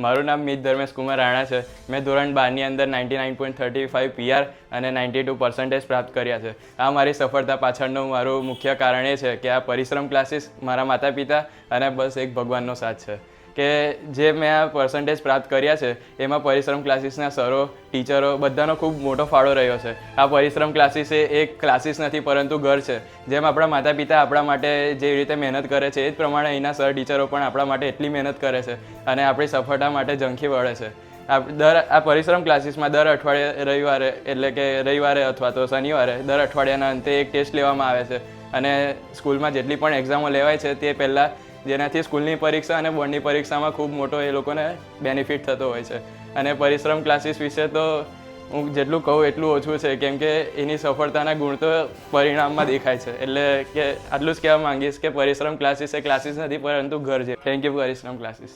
મારું નામ મિત ધર્મેશ કુમાર રાણા છે. મેં ધોરણ 12ની અંદર 99.35 PR અને 92% પ્રાપ્ત કર્યા છે. આ મારી સફળતા પાછળનું મારું મુખ્ય કારણ એ છે કે આ પરિશ્રમ ક્લાસીસ, મારા માતા પિતા અને બસ એક ભગવાનનો સાથ છે કે જે મેં આ પર્સન્ટેજ પ્રાપ્ત કર્યા છે એમાં પરિશ્રમ ક્લાસીસના સરો, ટીચરો બધાનો ખૂબ મોટો ફાળો રહ્યો છે. આ પરિશ્રમ ક્લાસીસ એ એક ક્લાસીસ નથી પરંતુ ઘર છે. જેમ આપણા માતા પિતા આપણા માટે જે રીતે મહેનત કરે છે એ જ પ્રમાણે અહીંના સર ટીચરો પણ આપણા માટે એટલી મહેનત કરે છે અને આપણી સફળતા માટે ઝંખી વળે છે. આ પરિશ્રમ ક્લાસીસમાં દર અઠવાડિયે રવિવારે અથવા તો શનિવારે દર અઠવાડિયાના અંતે એક ટેસ્ટ લેવામાં આવે છે અને સ્કૂલમાં જેટલી પણ એક્ઝામો લેવાય છે તે પહેલાં, જેનાથી સ્કૂલની પરીક્ષા અને બોર્ડની પરીક્ષામાં ખૂબ મોટો એ લોકોને બેનિફિટ થતો હોય છે. અને પરિશ્રમ ક્લાસીસ વિશે તો હું જેટલું કહું એટલું ઓછું છે, કેમ કે એની સફળતાના ગુણ તો પરિણામમાં દેખાય છે. એટલે કે આટલું જ કહેવા માંગીશ કે પરિશ્રમ ક્લાસીસ એ ક્લાસીસ નથી પરંતુ ઘર છે. થેન્ક યુ પરિશ્રમ ક્લાસીસ.